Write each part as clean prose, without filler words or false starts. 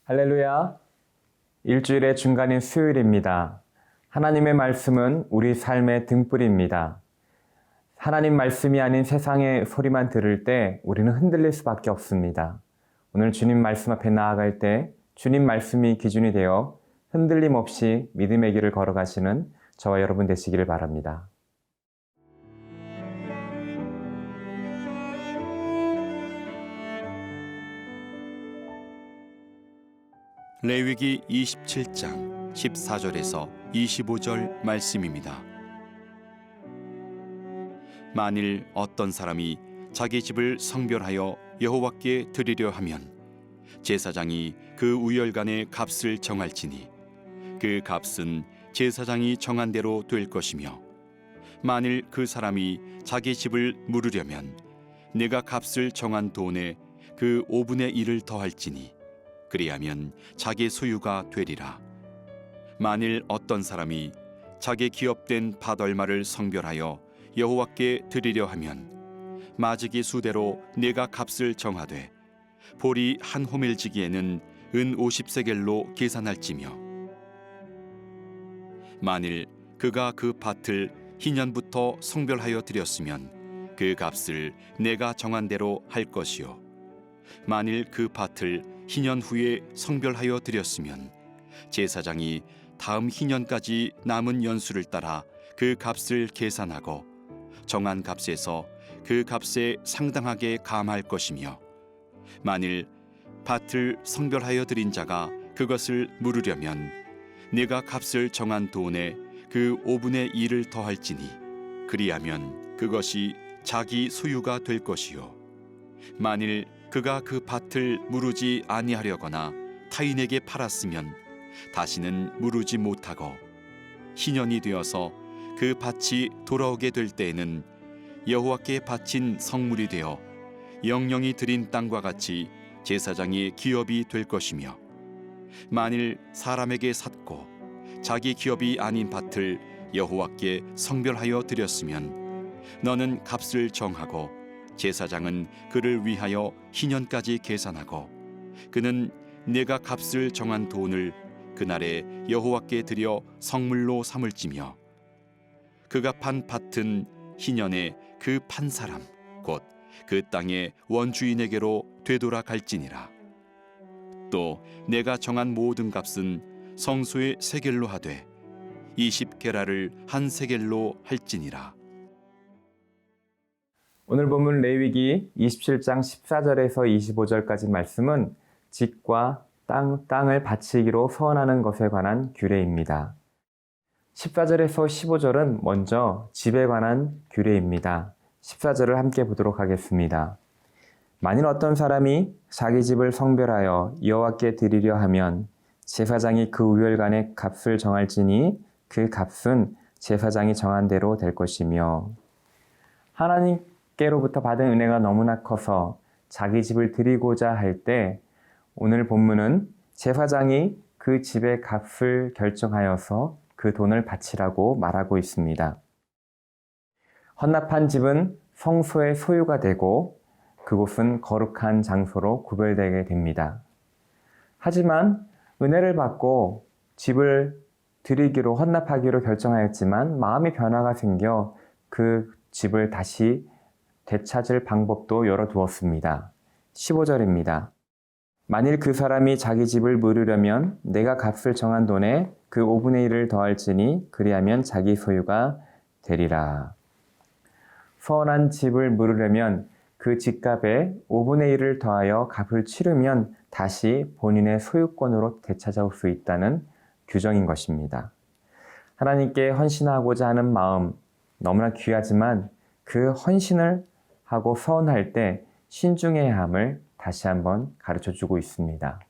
할렐루야. 일주일의 중간인 수요일입니다. 하나님의 말씀은 우리 삶의 등불입니다. 하나님 말씀이 아닌 세상의 소리만 들을 때 우리는 흔들릴 수밖에 없습니다. 오늘 주님 말씀 앞에 나아갈 때 주님 말씀이 기준이 되어 흔들림 없이 믿음의 길을 걸어가시는 저와 여러분 되시기를 바랍니다. 레위기 27장 14절에서 25절 말씀입니다. 만일 어떤 사람이 자기 집을 성별하여 여호와께 드리려 하면 제사장이 그 우열간의 값을 정할지니 그 값은 제사장이 정한 대로 될 것이며 만일 그 사람이 자기 집을 물으려면 내가 값을 정한 돈에 그 5분의 1을 더할지니 그리하면 자기 소유가 되리라. 만일 어떤 사람이 자기 기업된 밭 얼마를 성별하여 여호와께 드리려 하면 마지기 수대로 내가 값을 정하되 보리 한 호멜지기에는 은 50세겔로 계산할지며 만일 그가 그 밭을 희년부터 성별하여 드렸으면 그 값을 내가 정한 대로 할 것이요 만일 그 밭을 희년 후에 성별하여 드렸으면 제사장이 다음 희년까지 남은 연수를 따라 그 값을 계산하고 정한 값에서 그 값에 상당하게 감할 것이며 만일 밭을 성별하여 드린 자가 그것을 물으려면 내가 값을 정한 돈에 그 5분의 1을 더할지니 그리하면 그것이 자기 소유가 될 것이요 만일 그가 그 밭을 무르지 아니하려거나 타인에게 팔았으면 다시는 무르지 못하고 희년이 되어서 그 밭이 돌아오게 될 때에는 여호와께 바친 성물이 되어 영영이 드린 땅과 같이 제사장의 기업이 될 것이며 만일 사람에게 샀고 자기 기업이 아닌 밭을 여호와께 성별하여 드렸으면 너는 값을 정하고 제사장은 그를 위하여 희년까지 계산하고 그는 내가 값을 정한 돈을 그날에 여호와께 드려 성물로 삼을지며 그가 판 밭은 희년에 그 판 사람 곧 그 땅의 원주인에게로 되돌아 갈지니라. 또 내가 정한 모든 값은 성소의 세겔로 하되 20게라를 한 세겔로 할지니라. 오늘 본문 레위기 27장 14절에서 25절까지 말씀은 집과 땅을 바치기로 서원하는 것에 관한 규례입니다. 14절에서 15절은 먼저 집에 관한 규례입니다. 14절을 함께 보도록 하겠습니다. 만일 어떤 사람이 자기 집을 성별하여 여호와께 드리려 하면 제사장이 그 우열간의 값을 정할지니 그 값은 제사장이 정한 대로 될 것이며 하나님께로부터 받은 은혜가 너무나 커서 자기 집을 드리고자 할 때 오늘 본문은 제사장이 그 집의 값을 결정하여서 그 돈을 바치라고 말하고 있습니다. 헌납한 집은 성소의 소유가 되고 그곳은 거룩한 장소로 구별되게 됩니다. 하지만 은혜를 받고 집을 드리기로 헌납하기로 결정하였지만 마음의 변화가 생겨 그 집을 다시 되찾을 방법도 열어두었습니다. 15절입니다. 만일 그 사람이 자기 집을 물으려면 내가 값을 정한 돈에 그 5분의 1을 더할지니 그리하면 자기 소유가 되리라. 서원한 집을 물으려면 그 집값에 5분의 1을 더하여 값을 치르면 다시 본인의 소유권으로 되찾아올 수 있다는 규정인 것입니다. 하나님께 헌신하고자 하는 마음 너무나 귀하지만 그 헌신을 하고 서원할 때 신중해야 함을 다시 한번 가르쳐주고 있습니다.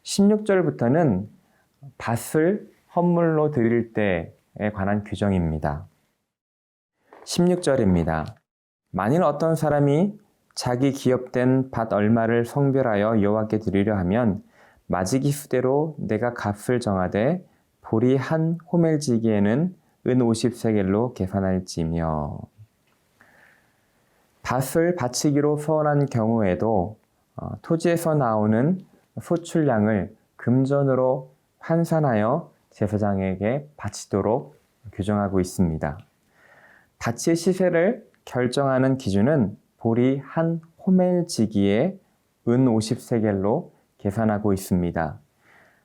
16절부터는 밭을 헌물로 드릴 때에 관한 규정입니다. 16절입니다. 만일 어떤 사람이 자기 기업된 밭 얼마를 성별하여 여호와께 드리려 하면 마지기 수대로 내가 값을 정하되 보리 한 호멜지기에는 은 50세겔로 계산할지며 밭을 바치기로 서원한 경우에도 토지에서 나오는 소출량을 금전으로 환산하여 제사장에게 바치도록 규정하고 있습니다. 바치의 시세를 결정하는 기준은 보리 한 호멜지기에 은 50세겔로 계산하고 있습니다.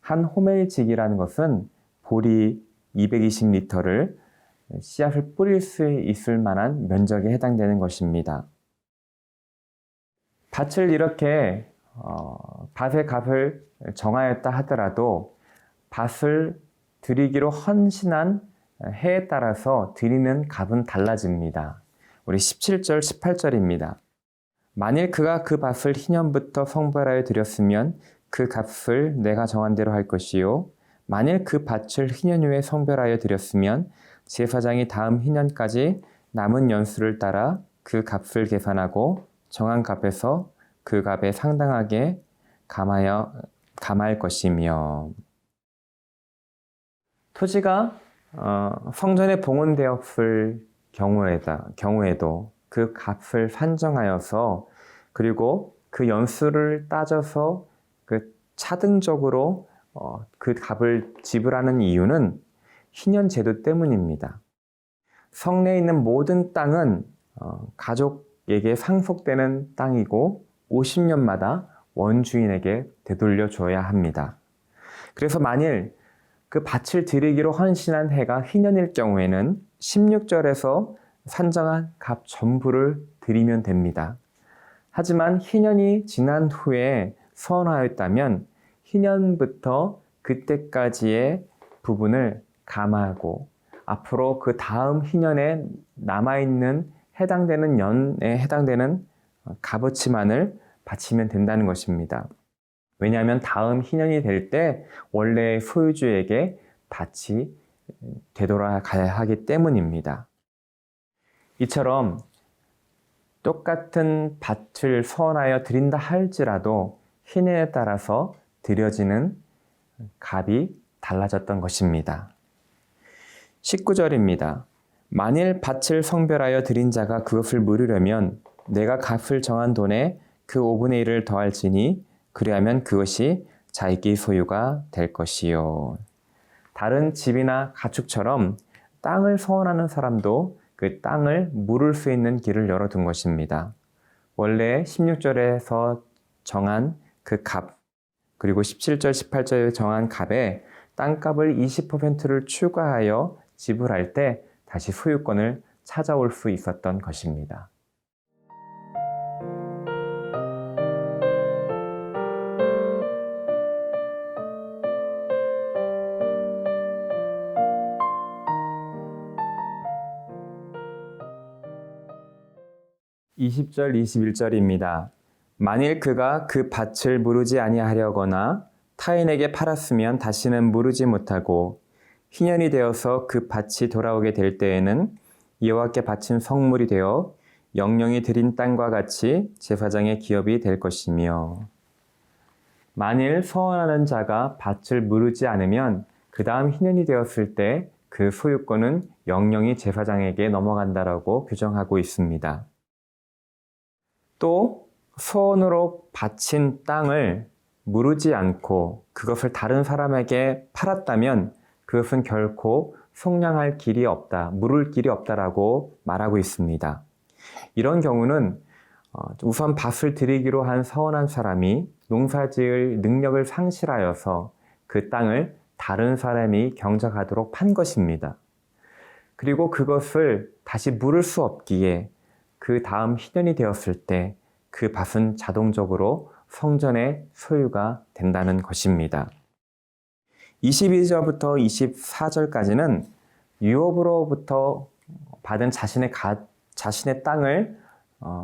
한 호멜지기라는 것은 보리 220리터를 씨앗을 뿌릴 수 있을 만한 면적에 해당되는 것입니다. 밭을 이렇게 밭의 값을 정하였다 하더라도 밭을 드리기로 헌신한 해에 따라서 드리는 값은 달라집니다. 우리 17절, 18절입니다. 만일 그가 그 밭을 희년부터 성별하여 드렸으면 그 값을 내가 정한 대로 할 것이요. 만일 그 밭을 희년 후에 성별하여 드렸으면 제사장이 다음 희년까지 남은 연수를 따라 그 값을 계산하고 정한 값에서 그 값에 상당하게 감할 것이며, 토지가 성전에 봉헌되었을 경우에도 그 값을 산정하여서 그리고 그 연수를 따져서 그 차등적으로 그 값을 지불하는 이유는 희년 제도 때문입니다. 성내에 있는 모든 땅은 가족에게 상속되는 땅이고 50년마다 원주인에게 되돌려 줘야 합니다. 그래서 만일 그 밭을 드리기로 헌신한 해가 희년일 경우에는 16절에서 산정한 값 전부를 드리면 됩니다. 하지만 희년이 지난 후에 서원하였다면 희년부터 그때까지의 부분을 감하고 앞으로 그 다음 희년에 남아있는 해당되는 연에 해당되는 값어치만을 바치면 된다는 것입니다. 왜냐하면 다음 희년이 될 때 원래의 소유주에게 밭이 되돌아가야 하기 때문입니다. 이처럼 똑같은 밭을 서원하여 드린다 할지라도 희년에 따라서 드려지는 값이 달라졌던 것입니다. 19절입니다. 만일 밭을 성별하여 드린 자가 그것을 물으려면 내가 값을 정한 돈에 그 5분의 1을 더할지니 그리하면 그것이 자기 소유가 될 것이요. 다른 집이나 가축처럼 땅을 서원하는 사람도 그 땅을 물을 수 있는 길을 열어둔 것입니다. 원래 16절에서 정한 그 값, 그리고 17절, 18절에 정한 값에 땅값을 20%를 추가하여 지불할 때 다시 소유권을 찾아올 수 있었던 것입니다. (20절) 21절입니다. 만일 그가 그 밭을 무르지 아니하려거나 타인에게 팔았으면 다시는 무르지 못하고 희년이 되어서 그 밭이 돌아오게 될 때에는 여호와께 바친 성물이 되어 영령이 드린 땅과 같이 제사장의 기업이 될 것이며, 만일 서원하는 자가 밭을 무르지 않으면 그 다음 희년이 되었을 때 그 소유권은 영령이 제사장에게 넘어간다라고 규정하고 있습니다. 또 서원으로 바친 땅을 무르지 않고 그것을 다른 사람에게 팔았다면 그것은 결코 속량할 길이 없다, 물을 길이 없다라고 말하고 있습니다. 이런 경우는 우선 밭을 드리기로 한 서원한 사람이 농사지을 능력을 상실하여서 그 땅을 다른 사람이 경작하도록 판 것입니다. 그리고 그것을 다시 물을 수 없기에 그 다음 희년이 되었을 때 그 밭은 자동적으로 성전의 소유가 된다는 것입니다. 22절부터 24절까지는 유업으로부터 받은 자신의 땅을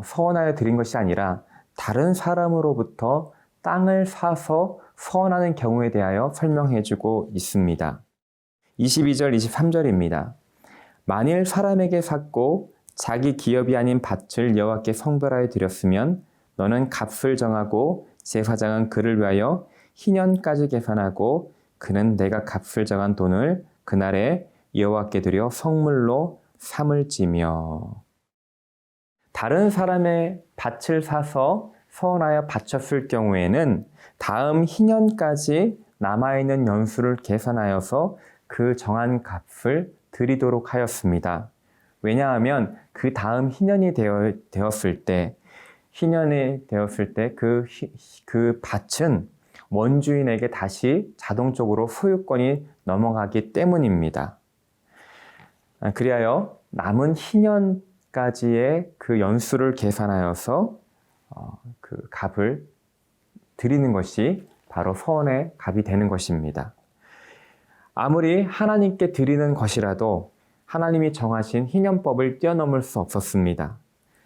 서원하여 드린 것이 아니라 다른 사람으로부터 땅을 사서 서원하는 경우에 대하여 설명해주고 있습니다. 22절, 23절입니다. 만일 사람에게 샀고 자기 기업이 아닌 밭을 여호와께 성별하여 드렸으면 너는 값을 정하고 제사장은 그를 위하여 희년까지 계산하고 그는 내가 값을 정한 돈을 그날에 여호와께 드려 성물로 삼을지며. 다른 사람의 밭을 사서 서원하여 바쳤을 경우에는 다음 희년까지 남아있는 연수를 계산하여서 그 정한 값을 드리도록 하였습니다. 왜냐하면 그 다음 희년이 되었을 때 그 밭은 원주인에게 다시 자동적으로 소유권이 넘어가기 때문입니다. 그리하여 남은 희년까지의 그 연수를 계산하여서 그 값을 드리는 것이 바로 서원의 값이 되는 것입니다. 아무리 하나님께 드리는 것이라도 하나님이 정하신 희년법을 뛰어넘을 수 없었습니다.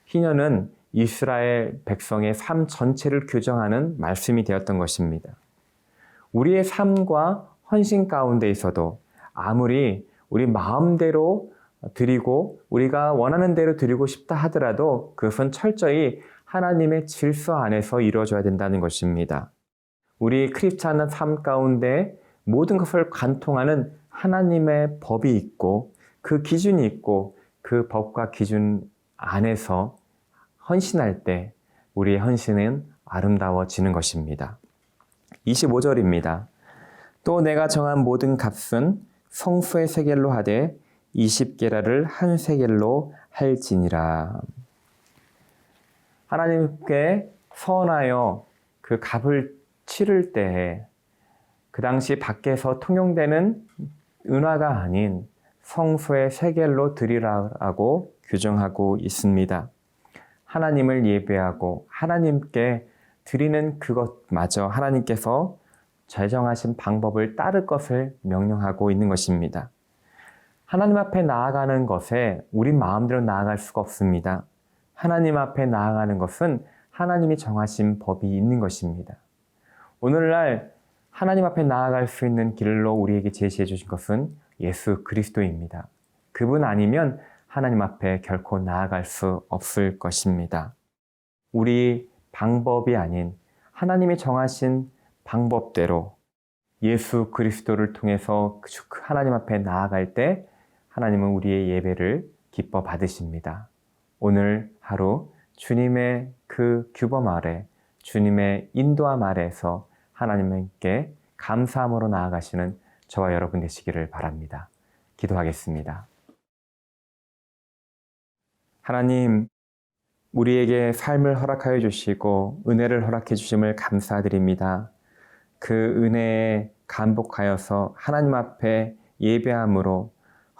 희년은 이스라엘 백성의 삶 전체를 규정하는 말씀이 되었던 것입니다. 우리의 삶과 헌신 가운데 있어도 아무리 우리 마음대로 드리고 우리가 원하는 대로 드리고 싶다 하더라도 그것은 철저히 하나님의 질서 안에서 이루어져야 된다는 것입니다. 우리 크리스찬의 삶 가운데 모든 것을 관통하는 하나님의 법이 있고 그 기준이 있고 그 법과 기준 안에서 헌신할 때 우리의 헌신은 아름다워지는 것입니다. 25절입니다. 또 내가 정한 모든 값은 성소의 세겔로 하되 20게라를 한 세겔로 할지니라. 하나님께 서원하여 그 값을 치를 때에 그 당시 밖에서 통용되는 은화가 아닌 성소의 세겔로 드리라고 규정하고 있습니다. 하나님을 예배하고 하나님께 드리는 그것마저 하나님께서 제정하신 방법을 따를 것을 명령하고 있는 것입니다. 하나님 앞에 나아가는 것에 우리 마음대로 나아갈 수가 없습니다. 하나님 앞에 나아가는 것은 하나님이 정하신 법이 있는 것입니다. 오늘날 하나님 앞에 나아갈 수 있는 길로 우리에게 제시해 주신 것은 예수 그리스도입니다. 그분 아니면 하나님 앞에 결코 나아갈 수 없을 것입니다. 우리 방법이 아닌 하나님이 정하신 방법대로 예수 그리스도를 통해서 하나님 앞에 나아갈 때 하나님은 우리의 예배를 기뻐 받으십니다. 오늘 하루 주님의 그 규범 아래, 주님의 인도함 아래에서 하나님께 감사함으로 나아가시는 저와 여러분 되시기를 바랍니다. 기도하겠습니다. 하나님, 우리에게 삶을 허락하여 주시고 은혜를 허락해 주심을 감사드립니다. 그 은혜에 감복하여서 하나님 앞에 예배함으로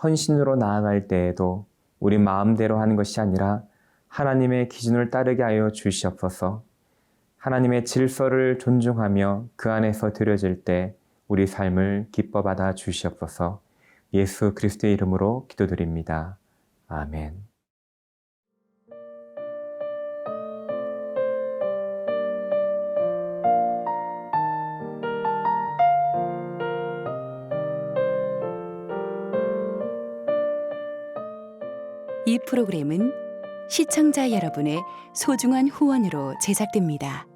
헌신으로 나아갈 때에도 우리 마음대로 하는 것이 아니라 하나님의 기준을 따르게 하여 주시옵소서. 하나님의 질서를 존중하며 그 안에서 드려질 때 우리 삶을 기뻐 받아 주시옵소서. 예수 그리스도의 이름으로 기도드립니다. 아멘. 이 프로그램은 시청자 여러분의 소중한 후원으로 제작됩니다.